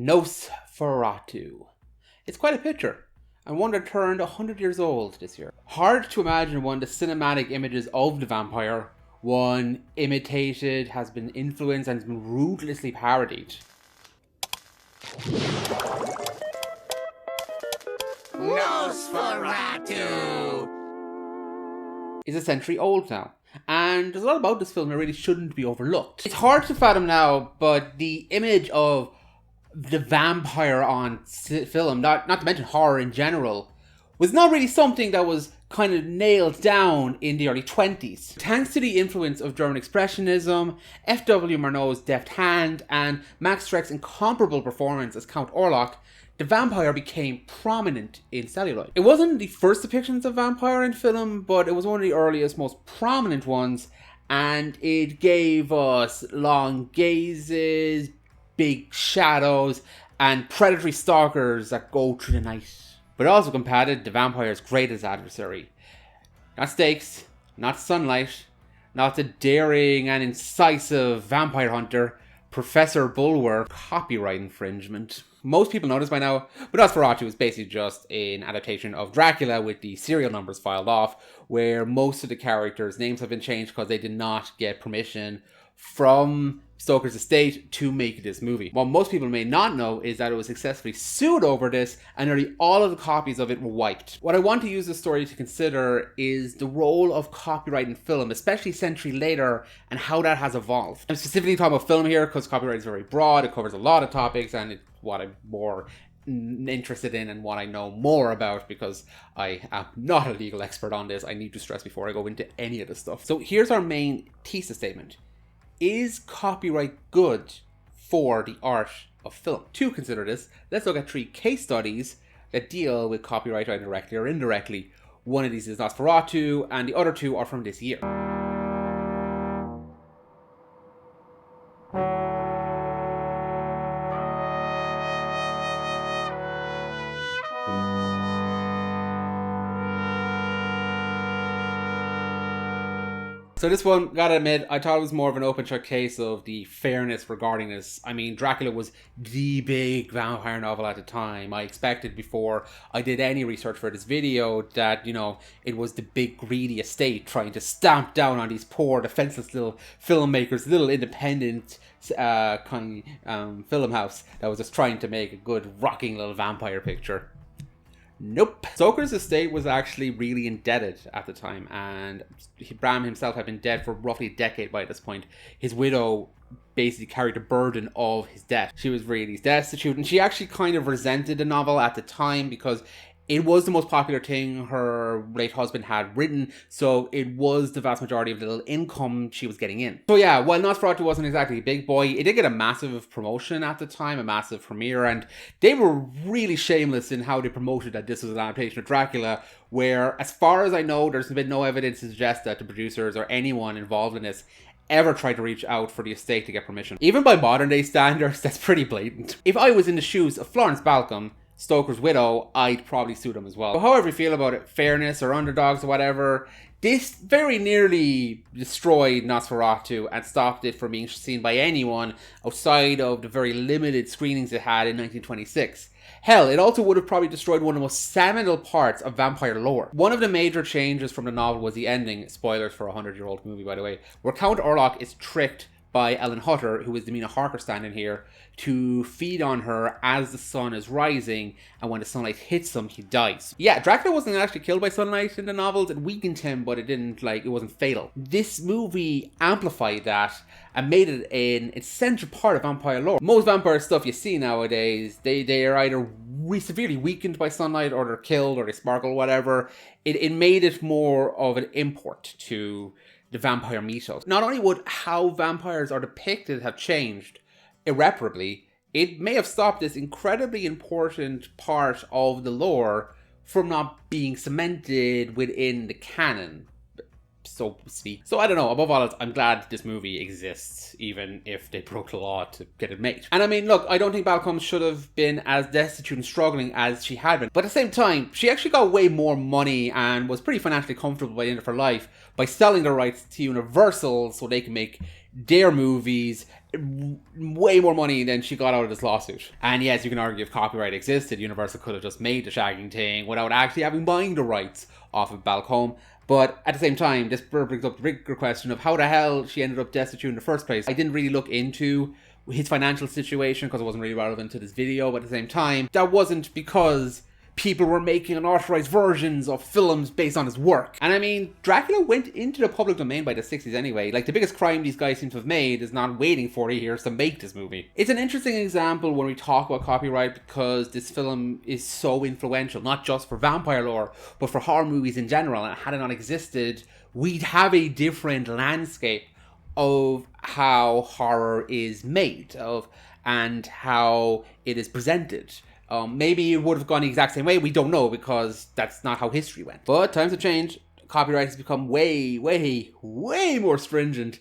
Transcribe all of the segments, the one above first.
Nosferatu. It's quite a picture, and one that turned 100 years old this year. Hard to imagine one of the cinematic images of the vampire, one imitated, has been influenced, and has been ruthlessly parodied. Nosferatu Is a century old now, and there's a lot about this film that really shouldn't be overlooked. It's hard to fathom now, but the image of the vampire on film, not to mention horror in general, was not really something that was kind of nailed down in the early 20s. Thanks to the influence of German Expressionism, F.W. Murnau's deft hand, and Max Schreck's incomparable performance as Count Orlok, the vampire became prominent in celluloid. It wasn't the first depictions of vampire in film, but it was one of the earliest, most prominent ones, and it gave us long gazes, big shadows, and predatory stalkers that go through the night. But it also combated the vampire's greatest adversary. Not stakes, not sunlight, not the daring and incisive vampire hunter, Professor Bulwer, copyright infringement. Most people know this by now, but Nosferatu is basically just an adaptation of Dracula with the serial numbers filed off, where most of the characters' names have been changed because they did not get permission from Stoker's estate to make this movie. What most people may not know is that it was successfully sued over this, and nearly all of the copies of it were wiped. What I want to use this story to consider is the role of copyright in film, especially a century later, and how that has evolved. I'm specifically talking about film here because copyright is very broad, it covers a lot of topics, and it's what I'm more interested in and what I know more about, because I am not a legal expert on this. I need to stress before I go into any of this stuff. So here's our main thesis statement. Is copyright good for the art of film? To consider this, let's look at 3 case studies that deal with copyright either directly or indirectly. One of these is Nosferatu, and the other 2 are from this year. So this one, gotta admit, I thought it was more of an open shut case of the fairness regarding this. I mean, Dracula was the big vampire novel at the time. I expected before I did any research for this video that, you know, it was the big greedy estate trying to stamp down on these poor, defenseless little filmmakers, little independent film house that was just trying to make a good rocking little vampire picture. Nope. Stoker's estate was actually really indebted at the time, and Bram himself had been dead for roughly a decade by this point. His widow basically carried the burden of his debt. She was really destitute, and she actually kind of resented the novel at the time because it was the most popular thing her late husband had written, so it was the vast majority of the little income she was getting in. So yeah, while Nosferatu wasn't exactly a big boy, it did get a massive promotion at the time, a massive premiere, and they were really shameless in how they promoted that this was an adaptation of Dracula, where, as far as I know, there's been no evidence to suggest that the producers or anyone involved in this ever tried to reach out for the estate to get permission. Even by modern day standards, that's pretty blatant. If I was in the shoes of Florence Balcom, Stoker's widow, I'd probably sue them as well. But however you feel about it, fairness or underdogs or whatever, this very nearly destroyed Nosferatu and stopped it from being seen by anyone outside of the very limited screenings it had in 1926. Hell, it also would have probably destroyed one of the most seminal parts of vampire lore. One of the major changes from the novel was the ending, spoilers for a 100-year-old movie by the way, where Count Orlok is tricked by Ellen Hutter, who is the Mina Harker stand-in here, to feed on her as the sun is rising, and when the sunlight hits him, he dies. Yeah, Dracula wasn't actually killed by sunlight in the novels. It weakened him, but it wasn't fatal. This movie amplified that and made it an essential part of vampire lore. Most vampire stuff you see nowadays, they are either severely weakened by sunlight, or they're killed, or they sparkle, whatever. It made it more of an import to the vampire mythos. Not only would how vampires are depicted have changed irreparably, it may have stopped this incredibly important part of the lore from not being cemented within the canon, so to speak. So I don't know, above all else, I'm glad this movie exists, even if they broke the law to get it made. And I mean, look, I don't think Balcom should have been as destitute and struggling as she had been. But at the same time, she actually got way more money and was pretty financially comfortable by the end of her life by selling the rights to Universal so they can make their movies way more money than she got out of this lawsuit. And yes, you can argue if copyright existed, Universal could have just made the shagging thing without actually having buying the rights off of Balcombe. But at the same time, this brings up the bigger question of how the hell she ended up destitute in the first place. I didn't really look into his financial situation because it wasn't really relevant to this video, but at the same time, that wasn't because people were making unauthorized versions of films based on his work. And I mean, Dracula went into the public domain by the 60s anyway. Like, the biggest crime these guys seem to have made is not waiting 40 years to make this movie. It's an interesting example when we talk about copyright because this film is so influential, not just for vampire lore, but for horror movies in general. And had it not existed, we'd have a different landscape of how horror is made, and how it is presented. Maybe it would have gone the exact same way. We don't know because that's not how history went. But times have changed. Copyright has become way more stringent.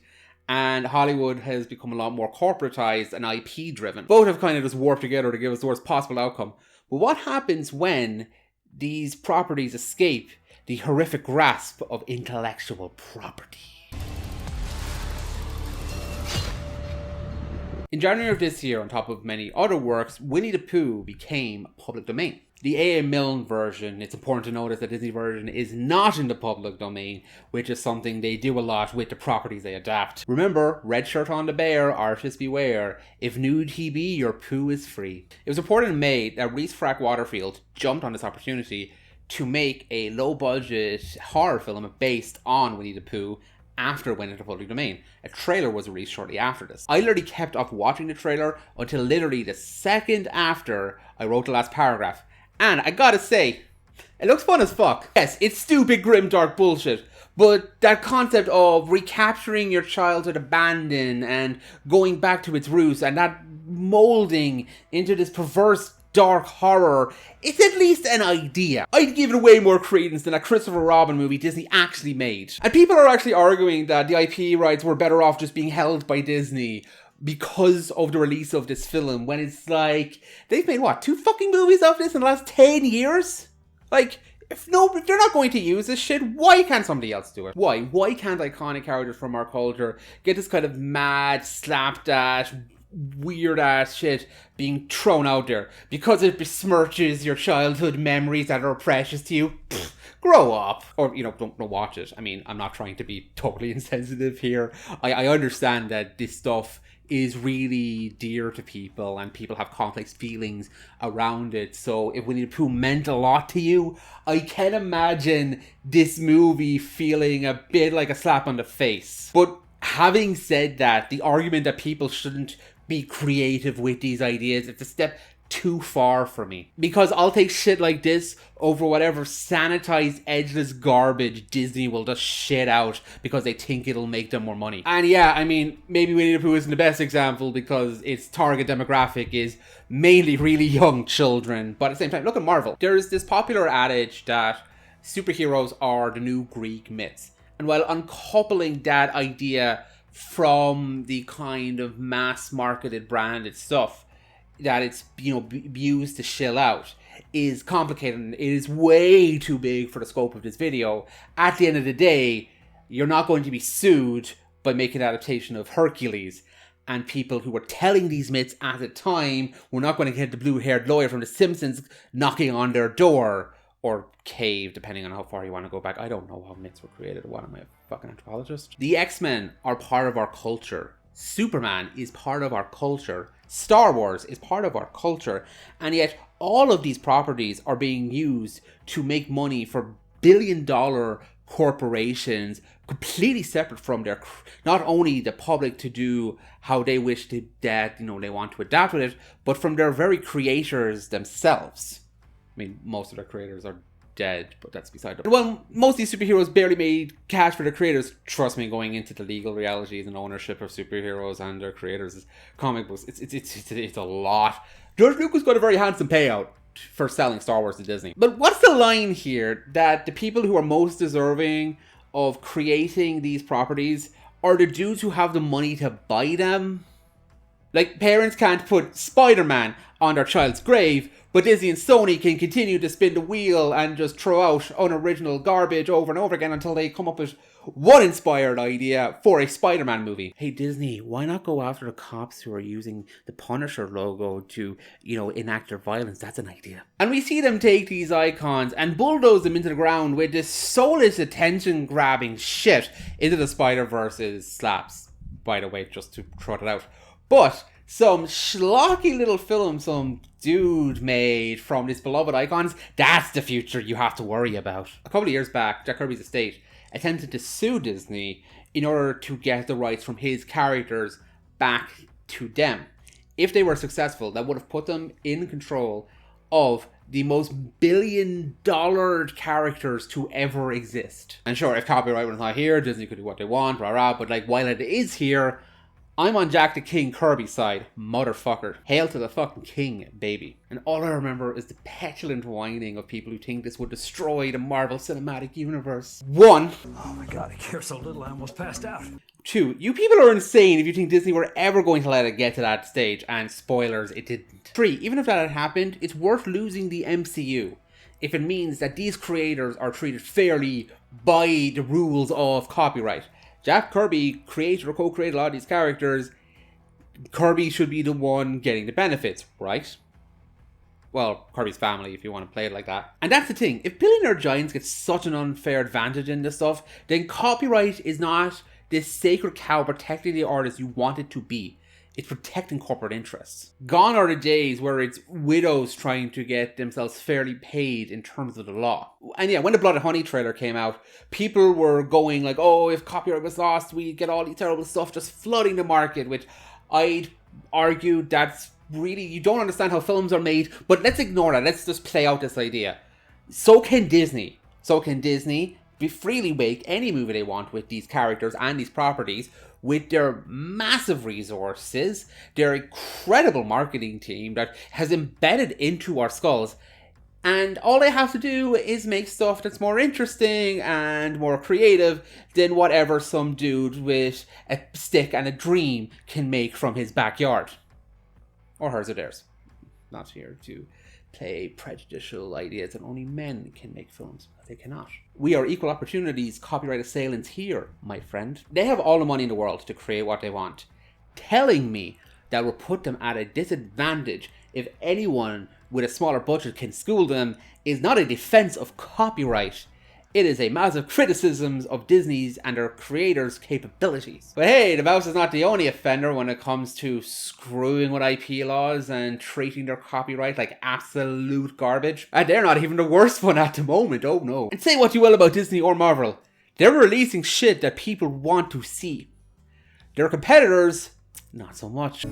And Hollywood has become a lot more corporatized and IP driven. Both have kind of just warped together to give us the worst possible outcome. But what happens when these properties escape the horrific grasp of intellectual property? In January of this year, on top of many other works, Winnie the Pooh became public domain. The A.A. Milne version, it's important to notice that the Disney version is not in the public domain, which is something they do a lot with the properties they adapt. Remember, red shirt on the bear, artist beware. If nude he be, your Pooh is free. It was reported in May that Rhys Frack Waterfield jumped on this opportunity to make a low-budget horror film based on Winnie the Pooh after it went into public domain. A trailer was released shortly after this. I literally kept off watching the trailer until literally the second after I wrote the last paragraph. And I gotta say, it looks fun as fuck. Yes, it's stupid, grim, dark bullshit. But that concept of recapturing your childhood abandon and going back to its roots and that molding into this perverse dark horror, it's at least an idea. I'd give it way more credence than a Christopher Robin movie Disney actually made. And people are actually arguing that the IP rights were better off just being held by Disney because of the release of this film, when it's like, they've made what, 2 fucking movies of this in the last 10 years? Like, if they're not going to use this shit, why can't somebody else do it? Why? Why can't iconic characters from our culture get this kind of mad, slapdash, weird ass shit being thrown out there because it besmirches your childhood memories that are precious to you? Pfft, grow up. Or, don't watch it. I mean, I'm not trying to be totally insensitive here. I understand that this stuff is really dear to people and people have complex feelings around it. So if Winnie the Pooh meant a lot to you, I can imagine this movie feeling a bit like a slap on the face. But having said that, the argument that people shouldn't be creative with these ideas, it's a step too far for me. Because I'll take shit like this over whatever sanitized, edgeless garbage Disney will just shit out because they think it'll make them more money. And yeah, I mean, maybe Winnie the Pooh isn't the best example because its target demographic is mainly really young children. But at the same time, look at Marvel. There's this popular adage that superheroes are the new Greek myths. And while uncoupling that idea from the kind of mass-marketed branded stuff that it's, used to shill out is complicated and it is way too big for the scope of this video. At the end of the day, you're not going to be sued by making an adaptation of Hercules. And people who were telling these myths at the time were not going to get the blue-haired lawyer from The Simpsons knocking on their door. Or cave, depending on how far you want to go back. I don't know how myths were created. What am I, a fucking anthropologist? The X-Men are part of our culture. Superman is part of our culture. Star Wars is part of our culture. And yet, all of these properties are being used to make money for billion-dollar corporations, completely separate from their, not only the public to do how they wish that, they want to adapt with it, but from their very creators themselves. I mean, most of their creators are dead, but that's beside the point. Well, most of these superheroes barely made cash for their creators. Trust me, going into the legal realities and ownership of superheroes and their creators' comic books, it's a lot. George Lucas got a very handsome payout for selling Star Wars to Disney. But what's the line here that the people who are most deserving of creating these properties are the dudes who have the money to buy them? Like, parents can't put Spider-Man on their child's grave, but Disney and Sony can continue to spin the wheel and just throw out unoriginal garbage over and over again until they come up with one inspired idea for a Spider-Man movie. Hey Disney, why not go after the cops who are using the Punisher logo to, enact their violence? That's an idea. And we see them take these icons and bulldoze them into the ground with this soulless attention-grabbing shit into the Spider-Verse's slaps. By the way, just to trot it out. But some schlocky little film some dude made from these beloved icons, that's the future you have to worry about. A couple of years back, Jack Kirby's estate attempted to sue Disney in order to get the rights from his characters back to them. If they were successful, that would have put them in control of the most billion-dollar characters to ever exist. And sure, if copyright was not here, Disney could do what they want, rah rah, but while it is here, I'm on Jack the King Kirby's side, motherfucker. Hail to the fucking king, baby. And all I remember is the petulant whining of people who think this would destroy the Marvel Cinematic Universe. 1. Oh my god, I care so little I almost passed out. 2. You people are insane if you think Disney were ever going to let it get to that stage, and spoilers, it didn't. 3. Even if that had happened, it's worth losing the MCU if it means that these creators are treated fairly by the rules of copyright. Jack Kirby created or co-created a lot of these characters. Kirby should be the one getting the benefits, right? Well, Kirby's family, if you want to play it like that. And that's the thing. If billionaire giants get such an unfair advantage in this stuff, then copyright is not this sacred cow protecting the artists you want it to be. It's protecting corporate interests. Gone are the days where it's widows trying to get themselves fairly paid in terms of the law. And yeah, when the Blood and Honey trailer came out, people were going like, oh, if copyright was lost, we'd get all these terrible stuff just flooding the market, which I'd argue that's really, you don't understand how films are made, but let's ignore that. Let's just play out this idea. So can Disney. Freely make any movie they want with these characters and these properties with their massive resources, their incredible marketing team that has embedded into our skulls. And all they have to do is make stuff that's more interesting and more creative than whatever some dude with a stick and a dream can make from his backyard. Or hers or theirs. Not here to play prejudicial ideas that only men can make films. They cannot. We are equal opportunities copyright assailants here, my friend. They have all the money in the world to create what they want. Telling me that will put them at a disadvantage if anyone with a smaller budget can school them is not a defense of copyright. It is a massive criticism of Disney's and their creators' capabilities. But hey, the mouse is not the only offender when it comes to screwing with IP laws and treating their copyright like absolute garbage. And they're not even the worst one at the moment, oh no. And say what you will about Disney or Marvel, they're releasing shit that people want to see. Their competitors, not so much.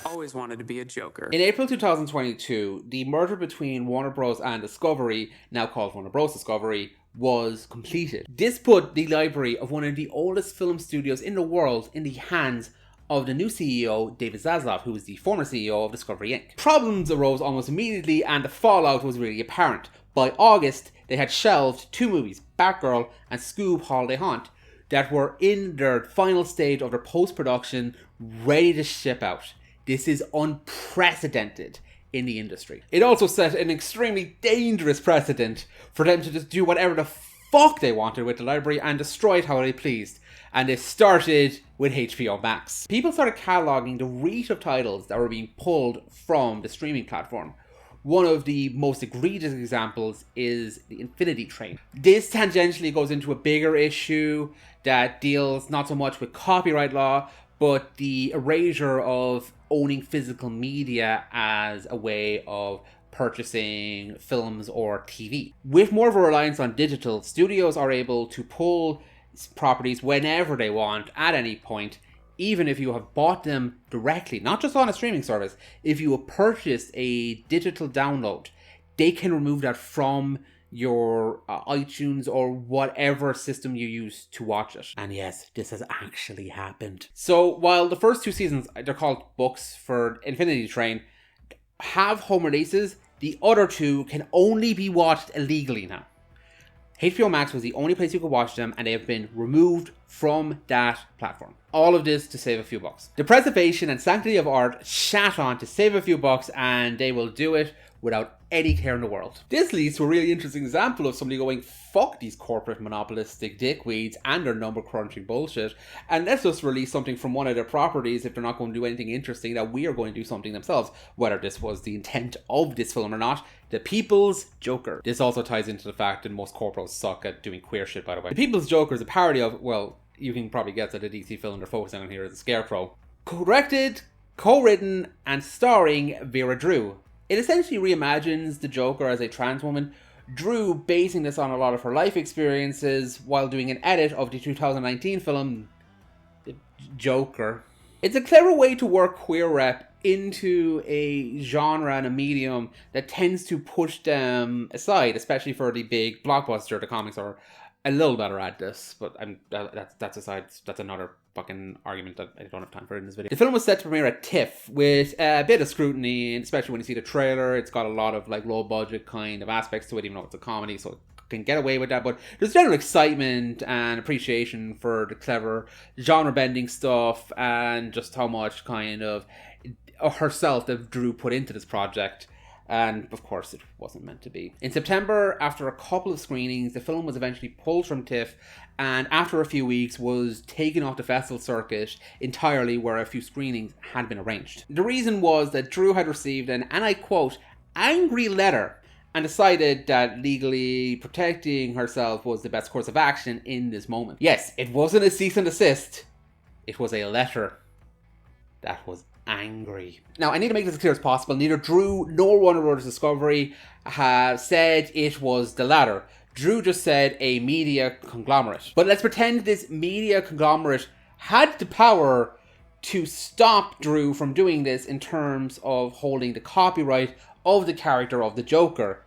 Always wanted to be a Joker. In April 2022, the merger between Warner Bros. And Discovery, now called Warner Bros. Discovery, was completed. This put the library of one of the oldest film studios in the world in the hands of the new CEO, David Zaslav, who was the former CEO of Discovery Inc. Problems arose almost immediately and the fallout was really apparent. By August, they had shelved 2 movies, Batgirl and Scoob Holiday Haunt, that were in their final stage of their post-production, ready to ship out. This is unprecedented in the industry. It also set an extremely dangerous precedent for them to just do whatever the fuck they wanted with the library and destroy it how they pleased. And it started with HBO Max. People started cataloging the reach of titles that were being pulled from the streaming platform. One of the most egregious examples is the Infinity Train. This tangentially goes into a bigger issue that deals not so much with copyright law, but the erasure of owning physical media as a way of purchasing films or TV. With more of a reliance on digital, studios are able to pull properties whenever they want, at any point, even if you have bought them directly, not just on a streaming service. If you have purchased a digital download, they can remove that from your iTunes or whatever system you use to watch it. And yes, this has actually happened. So while the first 2 seasons, they're called books for Infinity Train, have home releases, the other 2 can only be watched illegally now. HBO Max was the only place you could watch them, and they have been removed from that platform. All of this to save a few bucks. The preservation and sanctity of art shat on to save a few bucks, and they will do it without any care in the world. This leads to a really interesting example of somebody going, fuck these corporate monopolistic dickweeds and their number crunching bullshit, and let's just release something from one of their properties if they're not going to do anything interesting, that we are going to do something themselves. Whether this was the intent of this film or not, The People's Joker. This also ties into the fact that most corporates suck at doing queer shit, by the way. The People's Joker is a parody of, well, you can probably guess that the DC film they're focusing on here is The Scarecrow. Directed, co-written, and starring Vera Drew. It essentially reimagines the Joker as a trans woman, Drew basing this on a lot of her life experiences while doing an edit of the 2019 film, The Joker. It's a clever way to work queer rep into a genre and a medium that tends to push them aside, especially for the big blockbuster. The comics are a little better at this, but that's aside. That's another fucking argument that I don't have time for in this video. The film was set to premiere at TIFF with a bit of scrutiny, especially when you see the trailer. It's got a lot of like low budget kind of aspects to it, even though it's a comedy, so it can get away with that. But there's general excitement and appreciation for the clever genre bending stuff and just how much kind of herself that Drew put into this project. And of course it wasn't meant to be. In September, after a couple of screenings, the film was eventually pulled from TIFF, and after a few weeks was taken off the festival circuit entirely, where a few screenings had been arranged. The reason was that Drew had received an, and I quote, angry letter, and decided that legally protecting herself was the best course of action in this moment. Yes, it wasn't a cease and desist, it was a letter that was angry. Now, I need to make this as clear as possible. Neither Drew nor Warner Bros. Discovery have said it was the latter. Drew just said a media conglomerate. But let's pretend this media conglomerate had the power to stop Drew from doing this in terms of holding the copyright of the character of the Joker,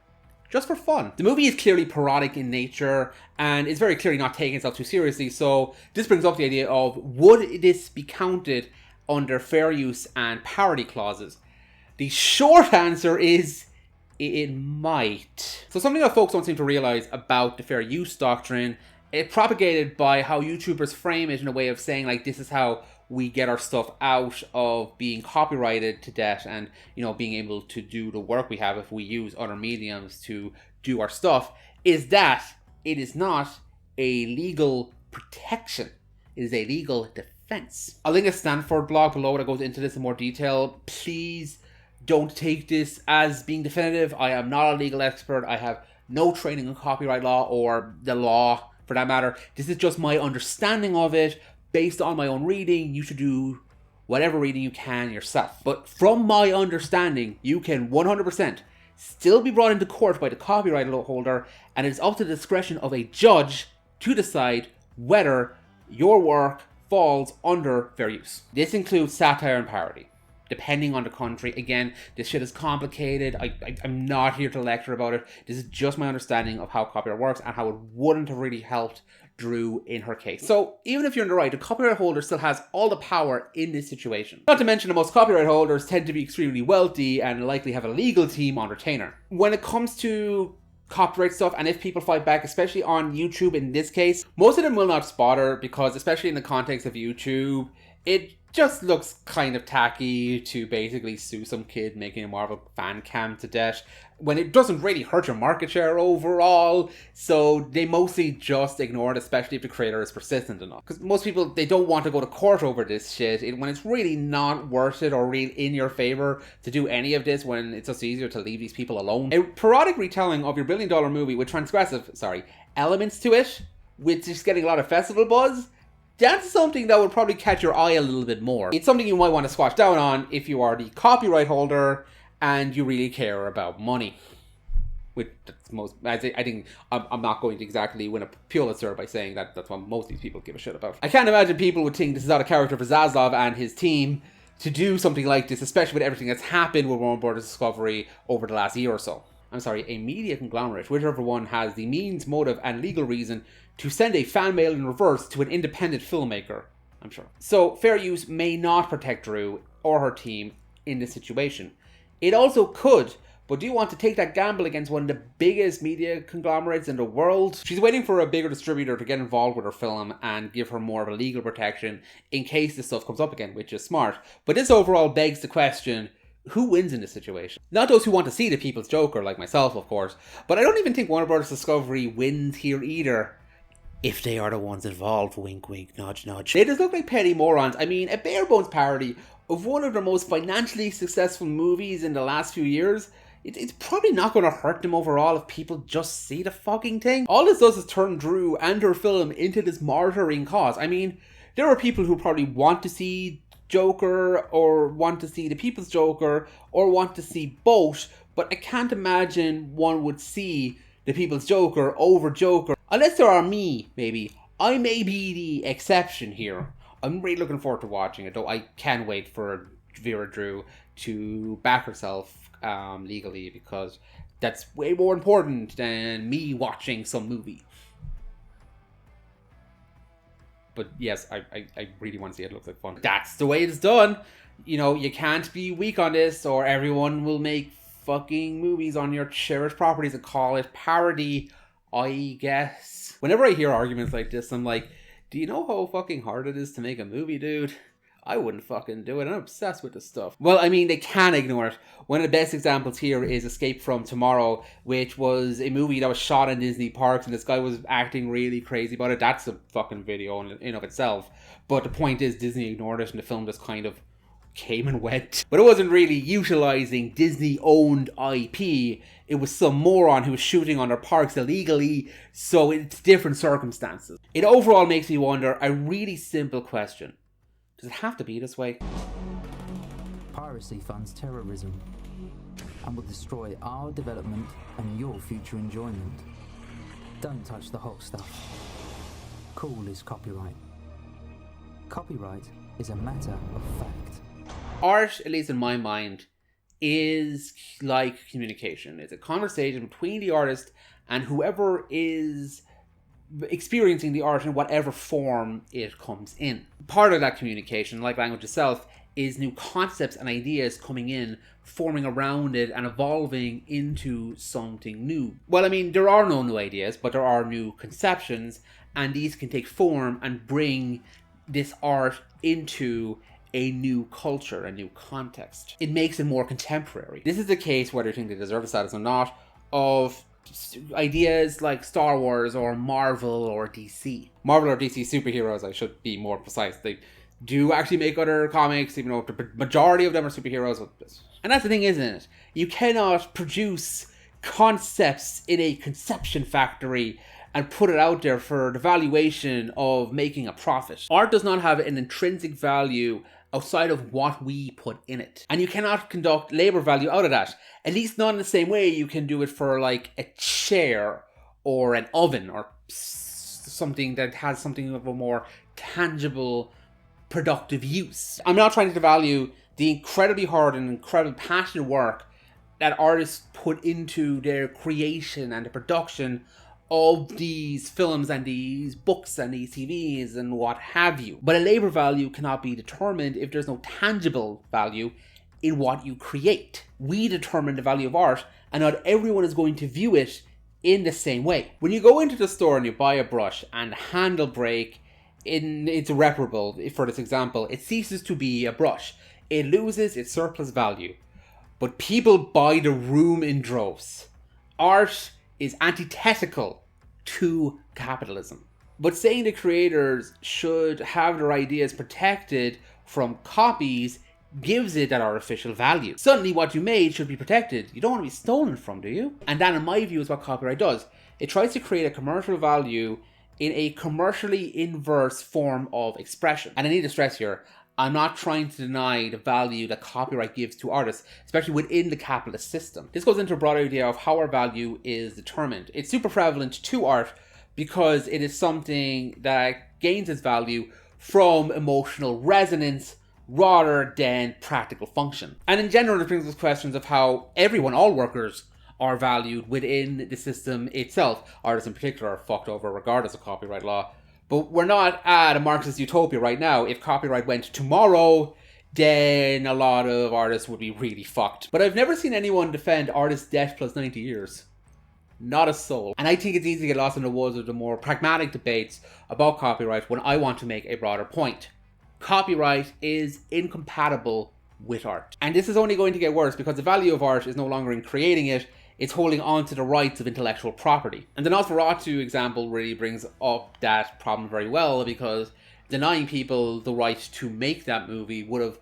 just for fun. The movie is clearly parodic in nature and is very clearly not taking itself too seriously, so this brings up the idea of, would this be counted under fair use and parody clauses? The short answer is it might. So something that folks don't seem to realize about the fair use doctrine, it's propagated by how YouTubers frame it in a way of saying like, this is how we get our stuff out of being copyrighted to death and, you know, being able to do the work we have if we use other mediums to do our stuff, is that it is not a legal protection. It is a legal defense. I'll link a Stanford blog below that goes into this in more detail. Please don't take this as being definitive. I am not a legal expert. I have no training in copyright law or the law for that matter. This is just my understanding of it based on my own reading. You should do whatever reading you can yourself. But from my understanding, you can 100% still be brought into court by the copyright holder, and it's up to the discretion of a judge to decide whether your work falls under fair use. This includes satire and parody, depending on the country. Again, this shit is complicated. I'm not here to lecture about it. This is just my understanding of how copyright works and how it wouldn't have really helped Drew in her case. So even if you're in the right, the copyright holder still has all the power in this situation. Not to mention that most copyright holders tend to be extremely wealthy and likely have a legal team on retainer. When it comes to copyright stuff, and if people fight back, especially on YouTube in this case, most of them will not spot her, because especially in the context of YouTube, it just looks kind of tacky to basically sue some kid making a Marvel fan cam to death when it doesn't really hurt your market share overall. So they mostly just ignore it, especially if the creator is persistent enough. Because most people, they don't want to go to court over this shit when it's really not worth it or really in your favor to do any of this, when it's just easier to leave these people alone. A parodic retelling of your billion-dollar movie with transgressive, elements to it, with just getting a lot of festival buzz, that's something that would probably catch your eye a little bit more. It's something you might want to squash down on if you are the copyright holder and you really care about money. Which I think I'm not going to exactly win a Pulitzer by saying that that's what most of these people give a shit about. I can't imagine people would think this is out of character for Zaslav and his team to do something like this, especially with everything that's happened with Warner Bros. Discovery over the last year or so. A media conglomerate, whichever one has the means, motive, and legal reason to send a fan mail in reverse to an independent filmmaker, I'm sure. So, fair use may not protect Drew or her team in this situation. It also could, but do you want to take that gamble against one of the biggest media conglomerates in the world? She's waiting for a bigger distributor to get involved with her film and give her more of a legal protection in case this stuff comes up again, which is smart. But this overall begs the question, who wins in this situation? Not those who want to see the People's Joker, like myself, of course, but I don't even think Warner Bros. Discovery wins here either. If they are the ones involved, wink wink, nudge nudge. They just look like petty morons. I mean, a bare bones parody of one of the most financially successful movies in the last few years, it's probably not going to hurt them overall if people just see the fucking thing. All this does is turn Drew and her film into this martyring cause. I mean, there are people who probably want to see Joker, or want to see the People's Joker, or want to see both, but I can't imagine one would see the People's Joker over Joker. Unless there are me, maybe. I may be the exception here. I'm really looking forward to watching it, though I can't wait for Vera Drew to back herself legally, because that's way more important than me watching some movie. But yes, I really want to see it. It looks like fun. That's the way it's done. You know, you can't be weak on this, or everyone will make fucking movies on your cherished properties and call it parody, I guess. Whenever I hear arguments like this, I'm like, do you know how fucking hard it is to make a movie, dude? I wouldn't fucking do it. I'm obsessed with this stuff. Well, I mean, they can ignore it. One of the best examples here is Escape from Tomorrow, which was a movie that was shot in Disney parks, and this guy was acting really crazy about it. That's a fucking video in of itself. But the point is, Disney ignored it, and the film just kind of came and went. But it wasn't really utilizing Disney-owned IP. It was some moron who was shooting on their parks illegally, so it's different circumstances. It overall makes me wonder a really simple question. Does it have to be this way? Piracy funds terrorism and will destroy our development and your future enjoyment. Don't touch the hot stuff. Cool is copyright. Copyright is a matter of fact. Art, at least in my mind, is like communication. It's a conversation between the artist and whoever is experiencing the art in whatever form it comes in. Part of that communication, like language itself, is new concepts and ideas coming in, forming around it and evolving into something new. Well, I mean, there are no new ideas, but there are new conceptions, and these can take form and bring this art into a new culture, a new context. It makes it more contemporary. This is the case, whether you think they deserve a status or not, of ideas like Star Wars or Marvel or DC. Marvel or DC superheroes, I should be more precise. They do actually make other comics, even though the majority of them are superheroes. And that's the thing, isn't it? You cannot produce concepts in a conception factory and put it out there for the valuation of making a profit. Art does not have an intrinsic value outside of what we put in it. And you cannot conduct labor value out of that. At least not in the same way you can do it for like a chair or an oven or something that has something of a more tangible, productive use. I'm not trying to devalue the incredibly hard and incredibly passionate work that artists put into their creation and the production of these films and these books and these TVs and what have you. But a labor value cannot be determined if there's no tangible value in what you create. We determine the value of art, and not everyone is going to view it in the same way. When you go into the store and you buy a brush and the handle break, it's irreparable. For this example, it ceases to be a brush. It loses its surplus value. But people buy the room in droves. Art is antithetical to capitalism. But saying the creators should have their ideas protected from copies gives it that artificial value. Suddenly what you made should be protected. You don't want to be stolen from, do you? And that, in my view, is what copyright does. It tries to create a commercial value in a commercially inverse form of expression. And I need to stress here, I'm not trying to deny the value that copyright gives to artists, especially within the capitalist system. This goes into a broader idea of how our value is determined. It's super prevalent to art because it is something that gains its value from emotional resonance rather than practical function. And in general, it brings us questions of how everyone, all workers, are valued within the system itself. Artists in particular are fucked over regardless of copyright law. But we're not at a Marxist utopia right now. If copyright went tomorrow, then a lot of artists would be really fucked. But I've never seen anyone defend artist death plus 90 years. Not a soul. And I think it's easy to get lost in the woods of the more pragmatic debates about copyright when I want to make a broader point. Copyright is incompatible with art. And this is only going to get worse because the value of art is no longer in creating it, it's holding on to the rights of intellectual property. And the Nosferatu example really brings up that problem very well, because denying people the right to make that movie would have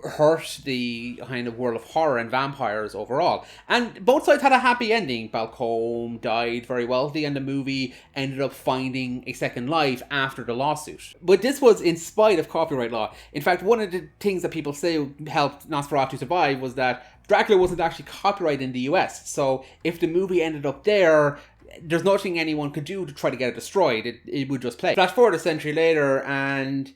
hurt the kind of world of horror and vampires overall. And both sides had a happy ending. Balcombe died very wealthy and the movie ended up finding a second life after the lawsuit. But this was in spite of copyright law. In fact, one of the things that people say helped Nosferatu survive was that Dracula wasn't actually copyrighted in the US. So if the movie ended up there, there's nothing anyone could do to try to get it destroyed. It would just play. Flash forward a century later and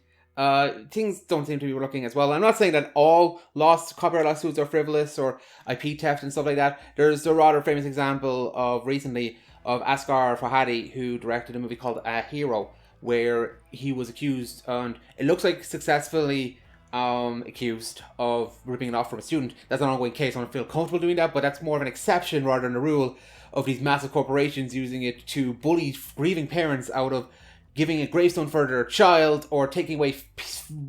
things don't seem to be looking as well. I'm not saying that all copyright lawsuits are frivolous or IP theft and stuff like that. There's a rather famous example of recently of Asghar Farhadi, who directed a movie called Hero, where he was accused, and it looks like successfully accused of ripping it off from a student. That's an ongoing case. I don't feel comfortable doing that, but that's more of an exception rather than a rule of these massive corporations using it to bully grieving parents out of giving a gravestone for their child or taking away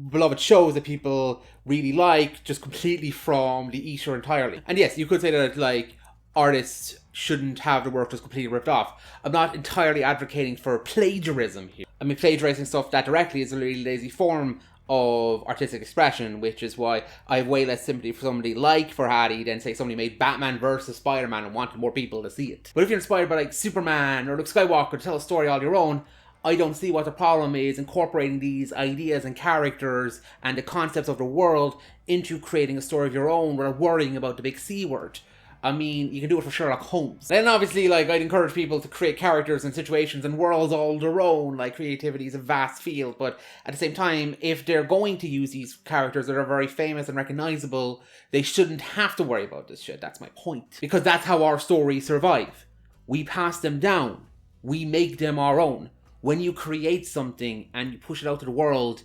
beloved shows that people really like just completely from the ether entirely. And yes, you could say that like artists shouldn't have the work just completely ripped off. I'm not entirely advocating for plagiarism here. I mean, plagiarizing stuff that directly is a really lazy form of artistic expression, which is why I have way less sympathy for somebody like Farhadi than say somebody made Batman versus Spider-Man and wanted more people to see it. But if you're inspired by like Superman or Luke Skywalker to tell a story all your own, I don't see what the problem is incorporating these ideas and characters and the concepts of the world into creating a story of your own without worrying about the big C word. I mean, you can do it for Sherlock Holmes. Then obviously, like, I'd encourage people to create characters and situations and worlds all their own. Like, creativity is a vast field, but at the same time, if they're going to use these characters that are very famous and recognizable, they shouldn't have to worry about this shit. That's my point. Because that's how our stories survive. We pass them down. We make them our own. When you create something and you push it out to the world,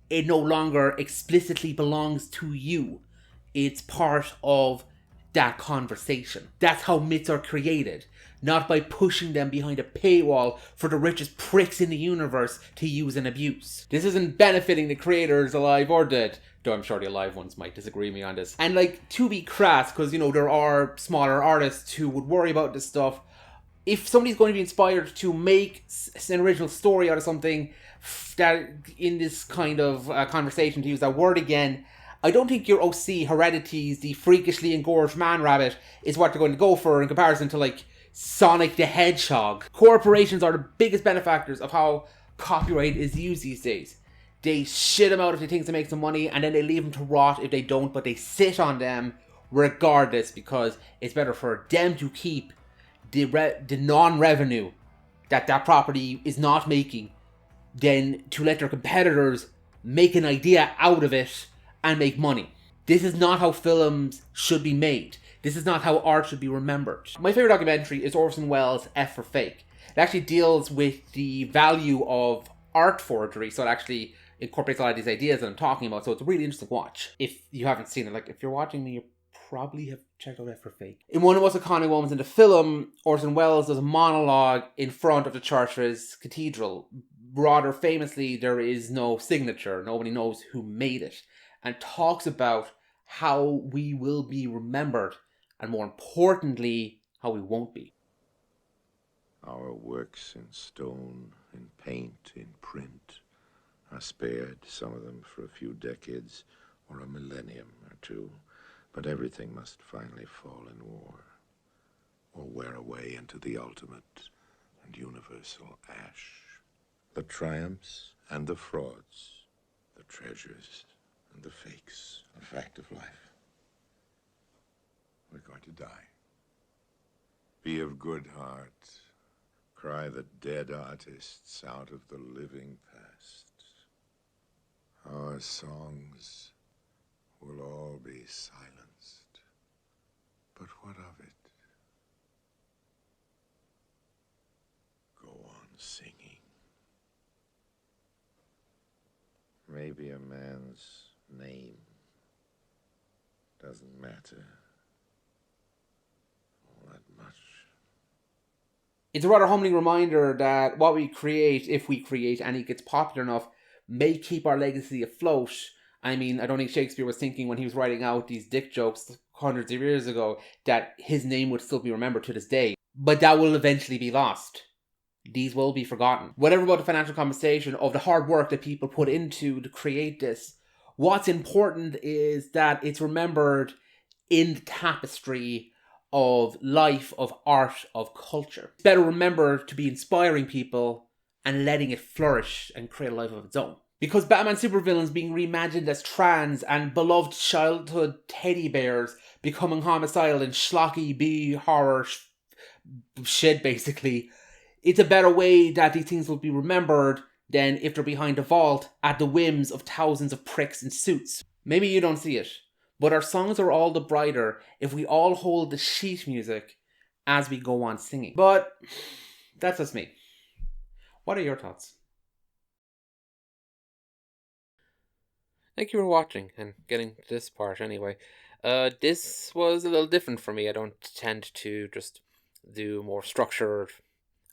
it no longer explicitly belongs to you. It's part of that conversation. That's how myths are created, not by pushing them behind a paywall for the richest pricks in the universe to use and abuse. This isn't benefiting the creators, alive or dead, though I'm sure the alive ones might disagree with me on this. And like, to be crass, because you know there are smaller artists who would worry about this stuff, if somebody's going to be inspired to make an original story out of something that in this kind of conversation, to use that word again, I don't think your OC Heredity's the freakishly engorged man rabbit is what they're going to go for in comparison to like Sonic the Hedgehog. Corporations are the biggest benefactors of how copyright is used these days. They shit them out if they think to make some money, and then they leave them to rot if they don't, but they sit on them regardless because it's better for them to keep the non-revenue that property is not making than to let their competitors make an idea out of it and make money. This is not how films should be made. This is not how art should be remembered. My favorite documentary is Orson Welles' F for Fake. It actually deals with the value of art forgery, so it actually incorporates a lot of these ideas that I'm talking about, so it's a really interesting watch. If you haven't seen it, like if you're watching me, you probably have checked out F for Fake. In one of the most iconic moments in the film, Orson Welles does a monologue in front of the church's cathedral. Rather famously, there is no signature. Nobody knows who made it. And talks about how we will be remembered, and more importantly, how we won't be. Our works in stone, in paint, in print, are spared, some of them for a few decades or a millennium or two. But everything must finally fall in war, or wear away into the ultimate and universal ash. The triumphs and the frauds, the treasures and the fakes, a fact of life. We're going to die. Be of good heart. Cry the dead artists out of the living past. Our songs will all be silenced. But what of it? Go on singing. Maybe a man's name doesn't matter all that much. It's a rather humbling reminder that what we create, if we create and it gets popular enough, may keep our legacy afloat. I mean, I don't think Shakespeare was thinking when he was writing out these dick jokes hundreds of years ago that his name would still be remembered to this day. But that will eventually be lost. These will be forgotten. Whatever about the financial compensation of the hard work that people put into to create this, what's important is that it's remembered in the tapestry of life, of art, of culture. It's better remembered to be inspiring people and letting it flourish and create a life of its own. Because Batman supervillains being reimagined as trans and beloved childhood teddy bears becoming homicidal and schlocky B horror shit, basically, it's a better way that these things will be remembered than if they're behind a vault at the whims of thousands of pricks in suits. Maybe you don't see it, but our songs are all the brighter if we all hold the sheet music as we go on singing. But that's just me. What are your thoughts? Thank you for watching and getting to this part anyway. This was a little different for me. I don't tend to just do more structured,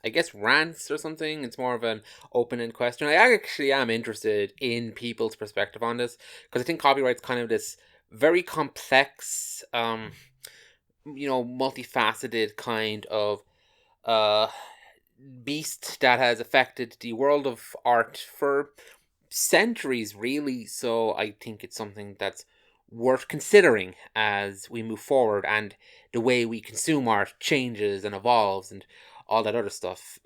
I guess, rants or something. It's more of an open-ended question. I actually am interested in people's perspective on this, because I think copyright's kind of this very complex, multifaceted kind of beast that has affected the world of art for centuries, really. So I think it's something that's worth considering as we move forward and the way we consume art changes and evolves and all that other stuff.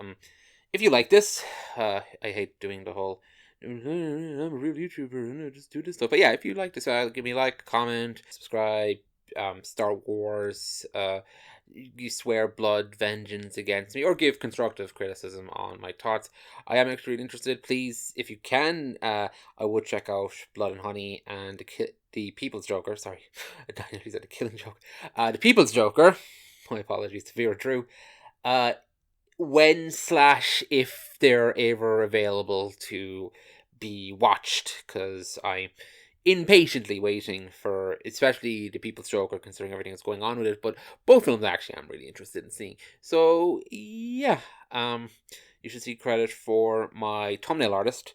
If you like this, I hate doing the whole I'm a real YouTuber and I just do this stuff. But yeah, if you like this, give me a like, comment, subscribe. Star Wars, you swear blood vengeance against me, or give constructive criticism on my thoughts. I am actually interested. Please, if you can, I would check out Blood and Honey and the People's Joker. Sorry, I nearly said the Killing Joke. The People's Joker. My apologies to Vera Drew. When/if they're ever available to be watched, because I'm impatiently waiting for, especially the People's Joker, considering everything that's going on with it. But both films actually I'm really interested in seeing. So yeah, you should see credit for my thumbnail artist.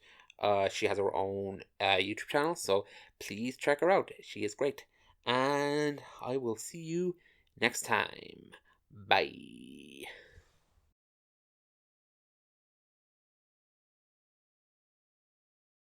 She has her own YouTube channel, so please check her out. She is great. And I will see you next time. Bye.